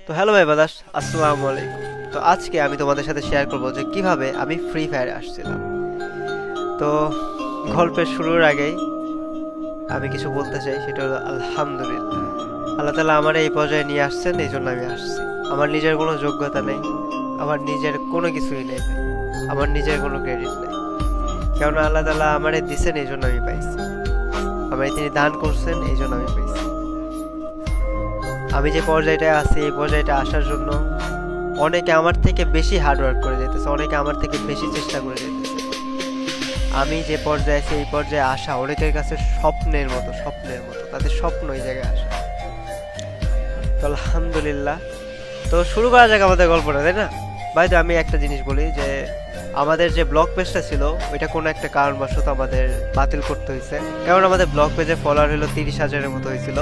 তো হ্যালো ভাই বাদাস, আসসালামু আলাইকুম। তো আজকে আমি তোমাদের সাথে শেয়ার করব যে কিভাবে আমি ফ্রি ফায়ারে আসছিলাম। তো গল্পের শুরুর আগেই আমি কিছু বলতে চাই, সেটা হলো আলহামদুলিল্লাহ। আল্লাহ তাআলা আমার এই পর্যায়ে নিয়ে আসছেন, এই জন্য আমি আসছি। আমার নিজের কোনো যোগ্যতা নেই, আমার নিজের কোনো কিছুই নেই ভাই, আমার নিজের কোনো ক্রেডিট নেই। কেননা আল্লাহ তাআলা আমারে দিছেন, এই জন্য আমি পাইছি। আমায় তিনি দান করছেন, এই জন্য আমি পাইছি। আমি যে পর্যায়টায় আছি, এই পর্যায়টা আসার জন্য অনেকে আমার থেকে বেশি হার্ডওয়ার্ক করে যেতেছে, অনেকে আমার থেকে বেশি চেষ্টা করে যেতেছে। আমি যে পর্যায়ে আছি, এই পর্যায়ে আসা অনেকের কাছে স্বপ্নের মতো, স্বপ্নের মতো। তাদের স্বপ্ন এই জায়গায় আসা। তো আলহামদুলিল্লাহ। তো শুরু করা যাক আমাদের গল্পটা, তাই না ভাই? তো আমি একটা জিনিস বলি যে আমাদের যে ব্লগ পেজটা ছিল, ওইটা কোনো একটা কারণবশত আমাদের বাতিল করতে হয়েছে। কারণ আমাদের ব্লগ পেজে ফলোয়ার হলো 30,000-এর মতো হয়েছিল।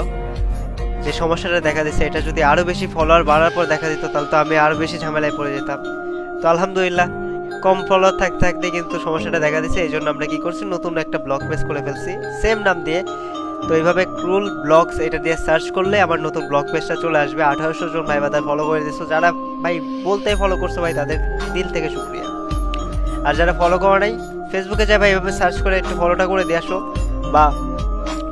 যে সমস্যাটা দেখা দিচ্ছে, এটা যদি আরো বেশি ফলোয়ার বাড়ার পর দেখা দিত, তাহলে তো আমি আরো বেশি ঝামেলায় পড়ে যেতাম। তো আলহামদুলিল্লাহ, কম ফলোয়ার থাকতে থাকতে কিন্তু সমস্যাটা দেখা দিচ্ছে। এই জন্য আমরা কি করছি, নতুন একটা ব্লগ পেজ করে ফেলছি সেম নাম দিয়ে। তো এইভাবে ক্রুল ব্লগস এটা দিয়ে সার্চ করলে আমার নতুন ব্লগ পেজটা চলে আসবে। 1800 জন ভাই বাদার ফলো করে দিচ্ছ। যারা ভাই বলতে ফলো করছো ভাই, তাদের দিল থেকে শুক্রিয়া। আর যারা ফলো করা নাই, ফেসবুকে যাই ভাই, এভাবে সার্চ করে একটু ফলোটা করে দিয়ে আসো, বা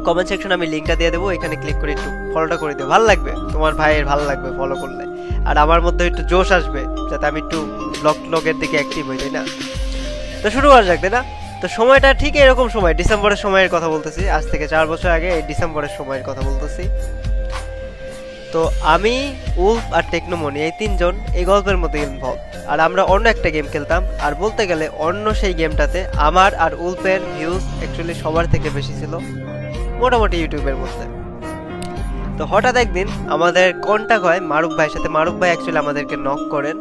কমেন্ট সেকশনে আমি লিঙ্কটা দিয়ে দেবো, এখানে ক্লিক করে একটু ফলোটা করে দিও। ভালো লাগবে, তোমার ভাইয়ের ভালো লাগবে ফলো করলে। আর আমার মধ্যে একটু জোশ আসবে, যাতে আমি একটু ব্লগের দিকে অ্যাক্টিভ হই, তাই না? তো শুরু করা যাক, তাই না? তো সময়টা ঠিক এরকম সময়, ডিসেম্বরের সময়ের কথা বলতেছি। আজ থেকে 4 বছর আগে এই ডিসেম্বরের সময়ের কথা বলতেছি। তো আমি, উলফ আর টেকনোমনি, এই তিনজন এই গল্পের মধ্যে ইনভলভ। আর আমরা অন্য একটা গেম খেলতাম। আর বলতে গেলে অন্য সেই গেমটাতে আমার আর উলফের ভিউজ অ্যাকচুয়ালি সবার থেকে বেশি ছিল, মোটামুটি ইউটিউবের মধ্যে। তো হঠাৎ একদিন আমাদের কন্ট্যাক্ট হয় মারুফ ভাইয়ের সাথে। মারুফ ভাই অ্যাকচুয়ালি আমাদেরকে নক করেন।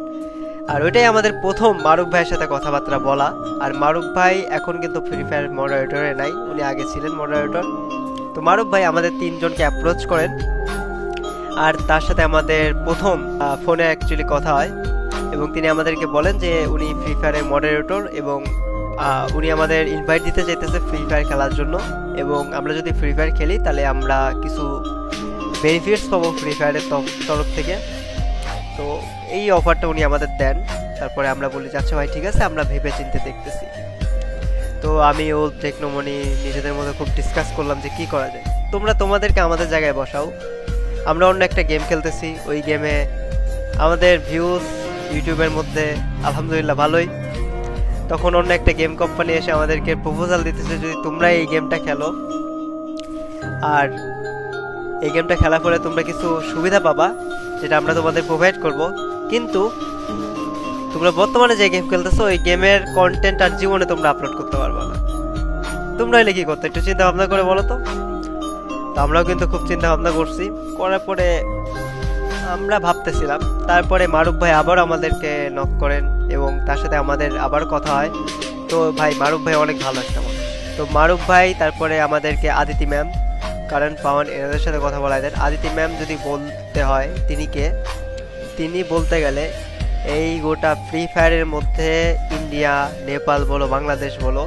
আর ওইটাই আমাদের প্রথম মারুফ ভাইয়ের সাথে কথাবার্তা বলা। আর মারুফ ভাই এখন কিন্তু ফ্রি ফায়ার মডারেটরে নাই, উনি আগে ছিলেন মডারেটর। তো মারুফ ভাই আমাদের তিনজনকে অ্যাপ্রোচ করেন। আর তার সাথে আমাদের প্রথম ফোনে অ্যাকচুয়ালি কথা হয়, এবং তিনি আমাদেরকে বলেন যে উনি ফ্রি ফায়ারের মডারেটর, এবং উনি আমাদের ইনভাইট দিতে চাইতেছে ফ্রি ফায়ার খেলার জন্য। এবং আমরা যদি ফ্রি ফায়ার খেলি, তাহলে আমরা কিছু বেনিফিটস পাবো ফ্রি ফায়ারের তরফ থেকে। তো এই অফারটা উনি আমাদের দেন। তারপরে আমরা বলি, আচ্ছা ভাই ঠিক আছে, আমরা ভেবে চিন্তে দেখতেছি। তো আমি ও টেকনোমনি নিজেদের মধ্যে খুব ডিসকাস করলাম যে কি করা যায়। তোমরা তোমাদেরকে আমাদের জায়গায় বসাও, আমরা অন্য একটা গেম খেলতেছি। ওই গেমে আমাদের ভিউজ ইউটিউবের মধ্যে আলহামদুলিল্লাহ ভালোই। তখন অন্য একটা গেম কোম্পানি এসে আমাদেরকে প্রপোজাল দিতেছে, যদি তোমরা এই গেমটা খেলো, আর এই গেমটা খেলার পরে তোমরা কিছু সুবিধা পাবা, যেটা আমরা তোমাদের প্রোভাইড করব। কিন্তু তোমরা বর্তমানে যে গেম খেলতেছো, ওই গেমের কন্টেন্ট আর জীবনে তোমরা আপলোড করতে পারবে না। তোমরা এলে কি করতে, একটু চিন্তা ভাবনা করে বলো তো। আমরাও কিন্তু খুব চিন্তা ভাবনা করছি। করার পরে আমরা ভাবতেছিলাম, তারপরে মারুফ ভাই আবার আমাদেরকে নক করেন, এবং তার সাথে আমাদের আবার কথা হয়। তো ভাই মারুফ ভাই অনেক ভালো একটা মানুষ। তো মারুফ ভাই তারপরে আমাদেরকে আদিতি ম্যাম, কারেন্ট পাওয়ান, এনাদের সাথে কথা বলা দেন। আদিতি ম্যাম যদি বলতে হয়, তিনি কে? তিনি বলতে গেলে এই গোটা ফ্রি ফায়ারের মধ্যে ইন্ডিয়া, নেপাল বলো, বাংলাদেশ বলো,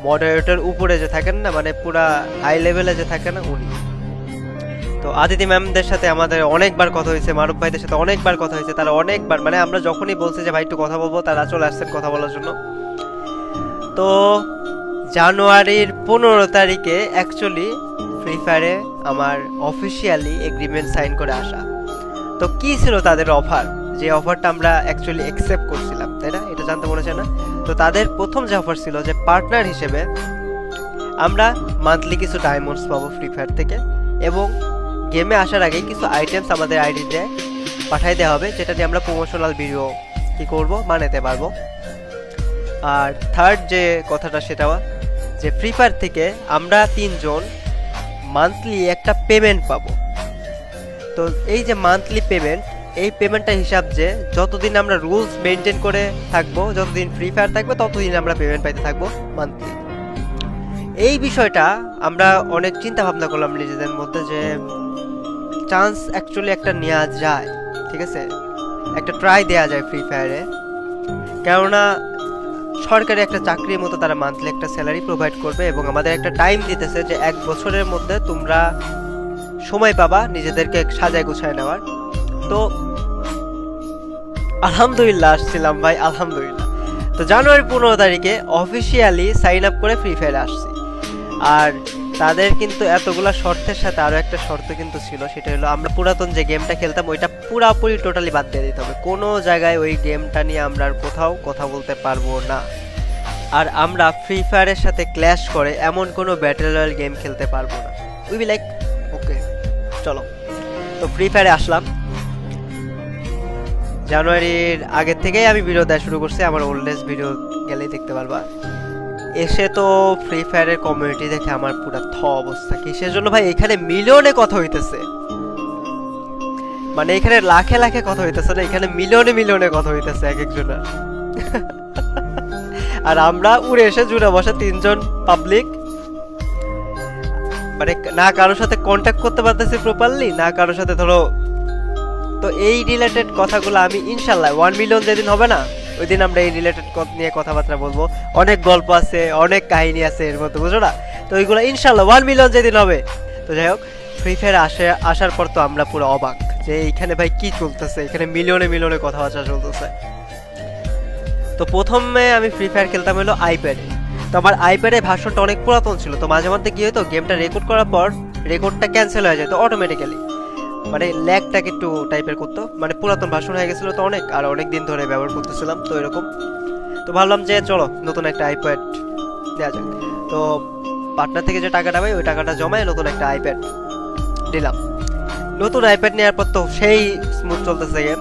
মডারেটর উপরে যে থাকেন না, মানে পুরা হাই লেভেলে যে থাকে না, উনি। তো আদিতি ম্যামদের সাথে আমাদের অনেকবার কথা হয়েছে, মারুফ ভাইদের সাথে অনেকবার কথা হয়েছে। তারা অনেকবার, মানে আমরা যখনই বলছি যে ভাই একটু কথা বলবো, তারা চলে আসছেন কথা বলার জন্য। তো জানুয়ারির 15 তারিখে অ্যাকচুয়ালি ফ্রি ফায়ারে আমার অফিসিয়ালি এগ্রিমেন্ট সাইন করে আসা। তো কি ছিল তাদের অফার, যে অফারটা আমরা অ্যাকচুয়ালি অ্যাকসেপ্ট করছিলাম, তাই না? এটা জানতে মনে চায় না? তো তাদের প্রথম যে অফার ছিল, যে পার্টনার হিসেবে আমরা মান্থলি কিছু ডায়মন্ডস পাবো ফ্রি ফায়ার থেকে, এবং গেমে আসার আগে কিছু আইটেমস আমাদের আইডিতে পাঠাই দেওয়া হবে, যেটা দিয়ে আমরা প্রমোশনাল ভিডিও কি করব, বানাতে পারবো। আর থার্ড যে কথাটা, সেটা যে ফ্রি ফায়ার থেকে আমরা তিনজন মান্থলি একটা পেমেন্ট পাবো। তো এই যে মান্থলি পেমেন্ট, এই পেমেন্টটা হিসাব যে যতদিন আমরা রুলস মেনটেন করে থাকবো, যতদিন ফ্রি ফায়ার থাকবে, ততদিন আমরা পেমেন্ট পাইতে থাকবো মান্থলি। এই বিষয়টা আমরা অনেক চিন্তা ভাবনা করলাম নিজেদের মধ্যে, যে চান্স অ্যাকচুয়ালি একটা নেওয়া যায়, ঠিক আছে, একটা ট্রাই দেওয়া যায় ফ্রি ফায়ারে। কেননা সরকারি একটা চাকরির মতো তারা মান্থলি একটা স্যালারি প্রোভাইড করবে, এবং আমাদের একটা টাইম দিতেছে যে 1 বছরের মধ্যে তোমরা সময় পাবা নিজেদেরকে সাজায় গুছায় নেওয়ার। তো আলহামদুলিল্লাহ আসছিলাম ভাই, আলহামদুলিল্লাহ। তো জানুয়ারি 15 তারিখে অফিসিয়ালি সাইন আপ করে ফ্রি ফায়ারে আসছি। আর তাদের কিন্তু এতগুলা শর্তের সাথে আরো একটা শর্ত কিন্তু ছিল, সেটা হলো আমরা পুরাতন যে গেমটা খেলতাম ওইটা পুরাপুরি টোটালি বাদ দিয়ে দিতে হবে। কোনো জায়গায় ওই গেমটা নিয়ে আমরা আর কোথাও কথা বলতে পারবো না। আর আমরা ফ্রি ফায়ারের সাথে ক্ল্যাশ করে এমন কোনো ব্যাটল রয়্যাল গেম খেলতে পারবো না। উই বি লাইক ওকে চলো। তো ফ্রি ফায়ারে আসলাম। জানুয়ারির আগের থেকেই আমি ভিডিও দেওয়া শুরু করছি, আমার ওল্ডেস্ট ভিডিও গেলেই দেখতে পারবা। এসে তো ফ্রি ফায়ারের কমিউনিটি দেখে আমার পুরো অবস্থা। কিসের জন্য ভাই, এখানে মিলিয়নে কথা হইতেছে, মানে এখানে লাখে লাখে কথা হইতেছে না, এখানে মিলিয়নে মিলিয়নে কথা হইতেছে এক একজনের। আর আমরা উড়ে এসে জুড়ে বসে তিনজন পাবলিক, মানে না কারোর সাথে কন্ট্যাক্ট করতে পারতেছি প্রপারলি, না কারোর সাথে ধরো। তো এই রিলেটেড কথাগুলো আমি ইনশাল্লাহ 1 মিলিয়ন যেদিন হবে না ওই দিন আমরা এই রিলেটেড নিয়ে কথাবার্তা বলবো। অনেক গল্প আছে, অনেক কাহিনী আছে এর মধ্যে, বুঝো না? তো ওইগুলো ইনশাল্লাহ 1 মিলিয়ন যেদিন হবে। তো যাই হোক, ফ্রি ফায়ার আসার পর তো আমরা পুরো অবাক যে এইখানে ভাই কি চলতেছে, এখানে মিলিয়নে মিলিয়নে কথাবার্তা চলতেছে। তো প্রথমে আমি ফ্রি ফায়ার খেলতাম হলো আইপ্যাডে। তো আমার আইপ্যাডে ভার্সনটা অনেক পুরাতন ছিল, তো মাঝে মধ্যে কি হতো গেমটা রেকর্ড করার পর রেকর্ডটা ক্যান্সেল হয়ে যেত অটোমেটিক্যালি, মানে ল্যাগটাকে একটু টাইপের করতো, মানে পুরাতন ভার্সন হয়ে গেছিলো তো অনেক, আর অনেক দিন ধরে ব্যবহার করতেছিলাম তো এরকম। তো ভাবলাম যে চলো নতুন একটা আইপ্যাড দেওয়া যাক। তো পার্টনার থেকে যে টাকাটা পাই ওই টাকাটা জমায় নতুন একটা আইপ্যাড নিলাম। নতুন আইপ্যাড নেওয়ার পর তো সেই স্মুথ চলতেছে গেম।